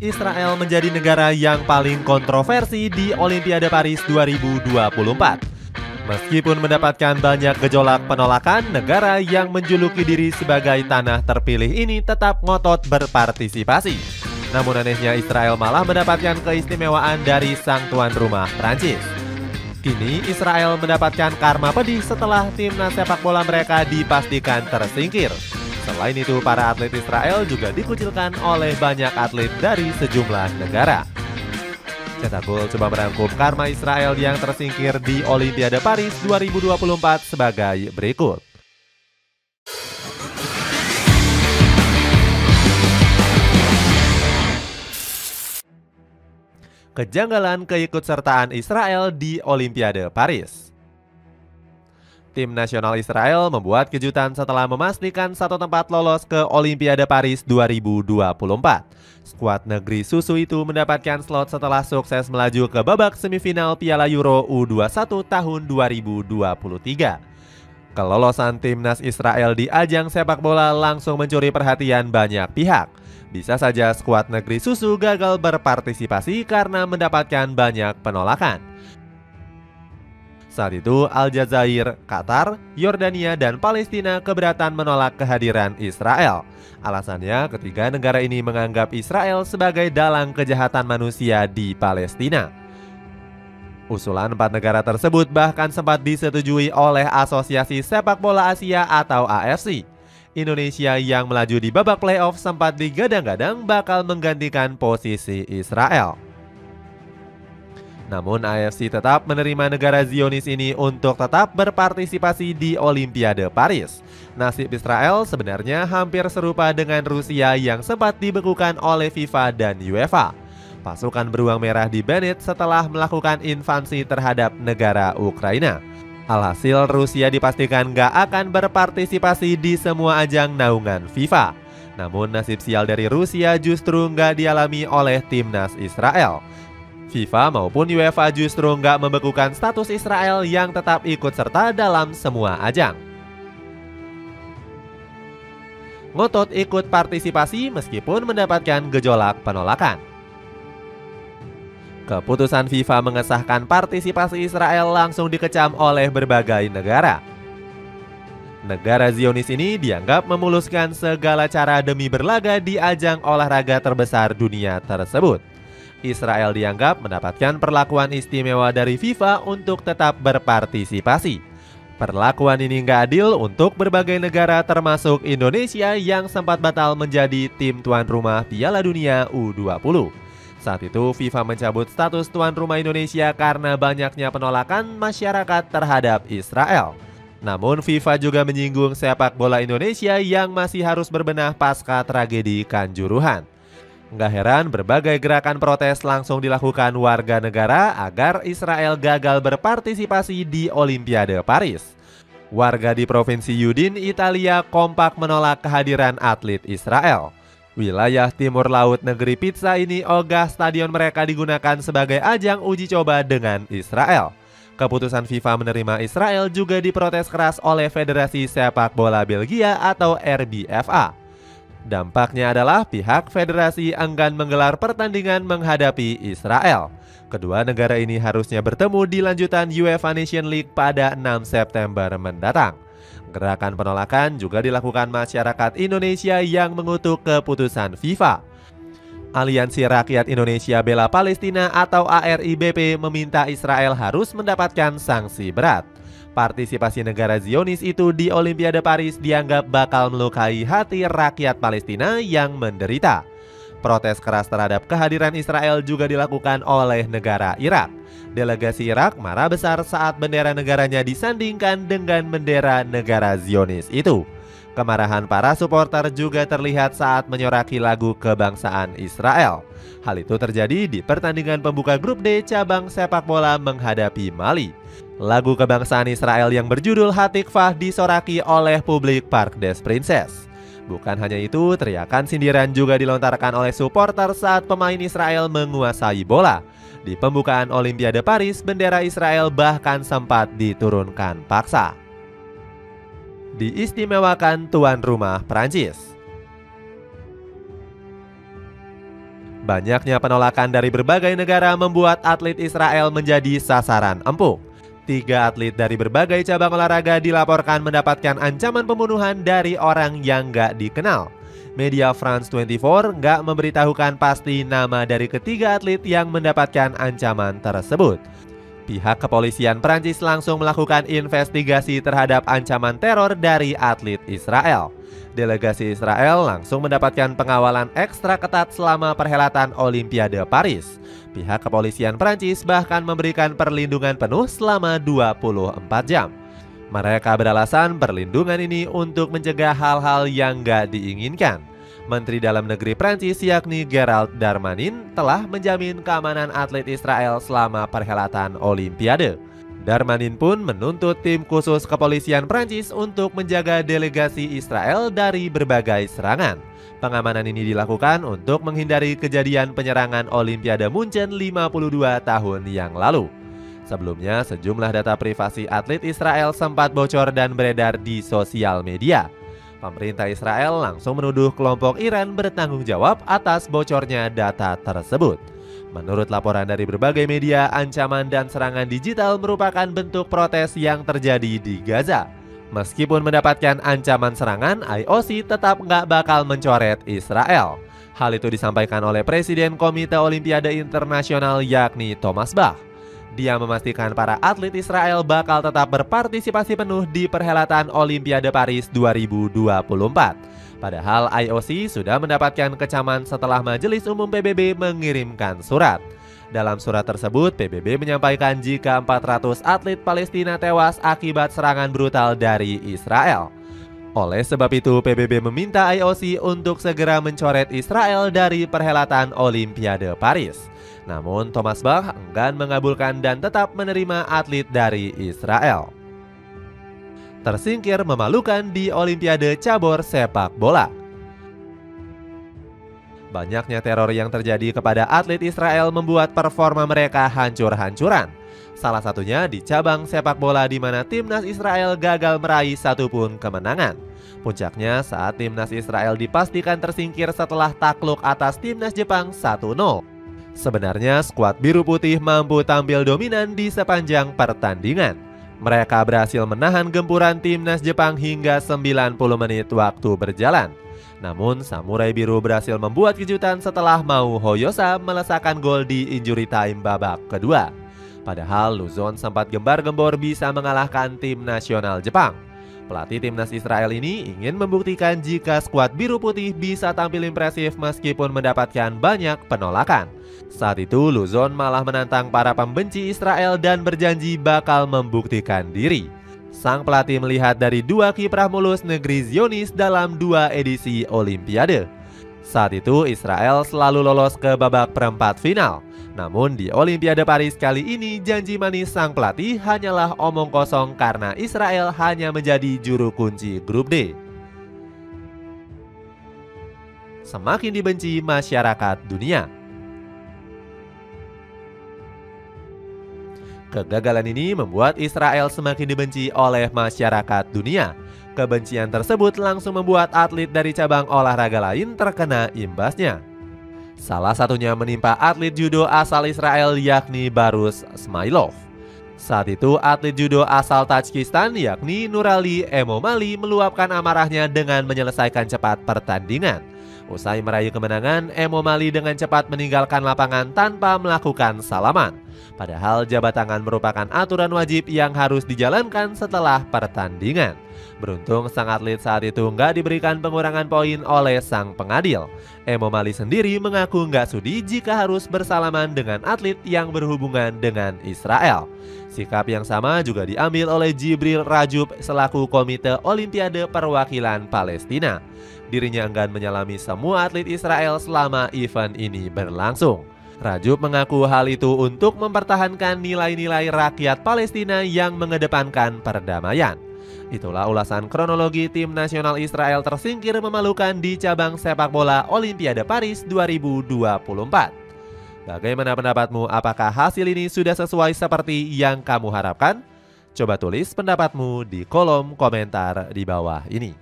Israel menjadi negara yang paling kontroversi di Olimpiade Paris 2024. Meskipun mendapatkan banyak gejolak penolakan, negara yang menjuluki diri sebagai tanah terpilih ini tetap ngotot berpartisipasi. Namun anehnya Israel malah mendapatkan keistimewaan dari sang tuan rumah Prancis. Kini Israel mendapatkan karma pedih setelah timnas sepak bola mereka dipastikan tersingkir. Selain itu, para atlet Israel juga dikucilkan oleh banyak atlet dari sejumlah negara. Cetak Gol coba merangkum karma Israel yang tersingkir di Olimpiade Paris 2024 sebagai berikut. Kejanggalan keikutsertaan Israel di Olimpiade Paris. Tim nasional Israel membuat kejutan setelah memastikan satu tempat lolos ke Olimpiade Paris 2024. Skuad negeri susu itu mendapatkan slot setelah sukses melaju ke babak semifinal Piala Euro U21 tahun 2023. Kelolosan timnas Israel di ajang sepak bola langsung mencuri perhatian banyak pihak. Bisa saja skuad negeri susu gagal berpartisipasi karena mendapatkan banyak penolakan. Saat itu, Aljazair, Qatar, Yordania, dan Palestina keberatan menolak kehadiran Israel. Alasannya, ketiga negara ini menganggap Israel sebagai dalang kejahatan manusia di Palestina. Usulan 4 negara tersebut bahkan sempat disetujui oleh Asosiasi Sepak Bola Asia atau AFC. Indonesia yang melaju di babak playoff sempat digadang-gadang bakal menggantikan posisi Israel. Namun AFC tetap menerima negara Zionis ini untuk tetap berpartisipasi di Olimpiade Paris. Nasib Israel sebenarnya hampir serupa dengan Rusia yang sempat dibekukan oleh FIFA dan UEFA. Pasukan beruang merah dibanit setelah melakukan invasi terhadap negara Ukraina. Alhasil Rusia dipastikan gak akan berpartisipasi di semua ajang naungan FIFA. Namun nasib sial dari Rusia justru gak dialami oleh timnas Israel. FIFA maupun UEFA justru nggak membekukan status Israel yang tetap ikut serta dalam semua ajang. Ngotot ikut partisipasi meskipun mendapatkan gejolak penolakan. Keputusan FIFA mengesahkan partisipasi Israel langsung dikecam oleh berbagai negara. Negara Zionis ini dianggap memuluskan segala cara demi berlaga di ajang olahraga terbesar dunia tersebut. Israel dianggap mendapatkan perlakuan istimewa dari FIFA untuk tetap berpartisipasi. Perlakuan ini nggak adil untuk berbagai negara termasuk Indonesia yang sempat batal menjadi tim tuan rumah Piala Dunia U20. Saat itu FIFA mencabut status tuan rumah Indonesia karena banyaknya penolakan masyarakat terhadap Israel. Namun FIFA juga menyinggung sepak bola Indonesia yang masih harus berbenah pasca tragedi Kanjuruhan. Nggak heran berbagai gerakan protes langsung dilakukan warga negara agar Israel gagal berpartisipasi di Olimpiade Paris. Warga di Provinsi Udine, Italia kompak menolak kehadiran atlet Israel. Wilayah timur laut negeri pizza ini ogah stadion mereka digunakan sebagai ajang uji coba dengan Israel. Keputusan FIFA menerima Israel juga diprotes keras oleh Federasi Sepak Bola Belgia atau RBFA. Dampaknya adalah pihak federasi enggan menggelar pertandingan menghadapi Israel. Kedua negara ini harusnya bertemu di lanjutan UEFA Nation League pada 6 September mendatang. Gerakan penolakan juga dilakukan masyarakat Indonesia yang mengutuk keputusan FIFA. Aliansi Rakyat Indonesia Bela Palestina atau ARIBP meminta Israel harus mendapatkan sanksi berat. Partisipasi negara Zionis itu di Olimpiade Paris dianggap bakal melukai hati rakyat Palestina yang menderita. Protes keras terhadap kehadiran Israel juga dilakukan oleh negara Irak. Delegasi Irak marah besar saat bendera negaranya disandingkan dengan bendera negara Zionis itu. Kemarahan para supporter juga terlihat saat menyoraki lagu kebangsaan Israel. Hal itu terjadi di pertandingan pembuka grup D cabang sepak bola menghadapi Mali. Lagu kebangsaan Israel yang berjudul Hatikvah disoraki oleh publik Parc des Princes. Bukan hanya itu, teriakan sindiran juga dilontarkan oleh supporter saat pemain Israel menguasai bola. Di pembukaan Olimpiade Paris, bendera Israel bahkan sempat diturunkan paksa. Diistimewakan tuan rumah Prancis. Banyaknya penolakan dari berbagai negara membuat atlet Israel menjadi sasaran empuk. 3 atlet dari berbagai cabang olahraga dilaporkan mendapatkan ancaman pembunuhan dari orang yang gak dikenal. Media France 24 gak memberitahukan pasti nama dari ketiga atlet yang mendapatkan ancaman tersebut. Pihak kepolisian Prancis langsung melakukan investigasi terhadap ancaman teror dari atlet Israel. Delegasi Israel langsung mendapatkan pengawalan ekstra ketat selama perhelatan Olimpiade Paris. Pihak kepolisian Prancis bahkan memberikan perlindungan penuh selama 24 jam. Mereka beralasan perlindungan ini untuk mencegah hal-hal yang gak diinginkan. Menteri Dalam Negeri Prancis yakni Gerald Darmanin telah menjamin keamanan atlet Israel selama perhelatan Olimpiade. Darmanin pun menuntut tim khusus kepolisian Prancis untuk menjaga delegasi Israel dari berbagai serangan. Pengamanan ini dilakukan untuk menghindari kejadian penyerangan Olimpiade Munchen 52 tahun yang lalu. Sebelumnya, sejumlah data privasi atlet Israel sempat bocor dan beredar di sosial media. Pemerintah Israel langsung menuduh kelompok Iran bertanggung jawab atas bocornya data tersebut. Menurut laporan dari berbagai media, ancaman dan serangan digital merupakan bentuk protes yang terjadi di Gaza. Meskipun mendapatkan ancaman serangan, IOC tetap nggak bakal mencoret Israel. Hal itu disampaikan oleh Presiden Komite Olimpiade Internasional yakni Thomas Bach. Dia memastikan para atlet Israel bakal tetap berpartisipasi penuh di perhelatan Olimpiade Paris 2024. Padahal IOC sudah mendapatkan kecaman setelah Majelis Umum PBB mengirimkan surat. Dalam surat tersebut, PBB menyampaikan jika 400 atlet Palestina tewas akibat serangan brutal dari Israel. Oleh sebab itu, PBB meminta IOC untuk segera mencoret Israel dari perhelatan Olimpiade Paris. Namun, Thomas Bach enggan mengabulkan dan tetap menerima atlet dari Israel. Tersingkir memalukan di Olimpiade cabur sepak bola. Banyaknya teror yang terjadi kepada atlet Israel membuat performa mereka hancur-hancuran. Salah satunya di cabang sepak bola di mana timnas Israel gagal meraih satupun kemenangan. Puncaknya saat timnas Israel dipastikan tersingkir setelah takluk atas timnas Jepang 1-0. Sebenarnya skuad biru putih mampu tampil dominan di sepanjang pertandingan. Mereka berhasil menahan gempuran timnas Jepang hingga 90 menit waktu berjalan. Namun Samurai Biru berhasil membuat kejutan setelah Mau Hoyosa melesakkan gol di injury time babak kedua. Padahal Luzon sempat gembar-gembor bisa mengalahkan tim nasional Jepang. Pelatih timnas Israel ini ingin membuktikan jika skuad biru putih bisa tampil impresif meskipun mendapatkan banyak penolakan. Saat itu Luzon malah menantang para pembenci Israel dan berjanji bakal membuktikan diri. Sang pelatih melihat dari 2 kiprah mulus negeri Zionis dalam 2 edisi Olimpiade. Saat itu Israel selalu lolos ke babak perempat final. Namun di Olimpiade Paris kali ini janji manis sang pelatih hanyalah omong kosong karena Israel hanya menjadi juru kunci grup D. Semakin dibenci masyarakat dunia. Kegagalan ini membuat Israel semakin dibenci oleh masyarakat dunia. Kebencian tersebut langsung membuat atlet dari cabang olahraga lain terkena imbasnya. Salah satunya menimpa atlet judo asal Israel yakni Barus Smailov. Saat itu atlet judo asal Tajikistan yakni Nurali Emomali meluapkan amarahnya dengan menyelesaikan cepat pertandingan. Usai meraih kemenangan, Emomali dengan cepat meninggalkan lapangan tanpa melakukan salaman. Padahal jabat tangan merupakan aturan wajib yang harus dijalankan setelah pertandingan. Beruntung sang atlet saat itu nggak diberikan pengurangan poin oleh sang pengadil. Emomali sendiri mengaku nggak sudi jika harus bersalaman dengan atlet yang berhubungan dengan Israel. Sikap yang sama juga diambil oleh Jibril Rajub selaku Komite Olimpiade Perwakilan Palestina. Dirinya enggan menyalami semua atlet Israel selama event ini berlangsung. Rajub mengaku hal itu untuk mempertahankan nilai-nilai rakyat Palestina yang mengedepankan perdamaian. Itulah ulasan kronologi tim nasional Israel tersingkir memalukan di cabang sepak bola Olimpiade Paris 2024. Bagaimana pendapatmu? Apakah hasil ini sudah sesuai seperti yang kamu harapkan? Coba tulis pendapatmu di kolom komentar di bawah ini.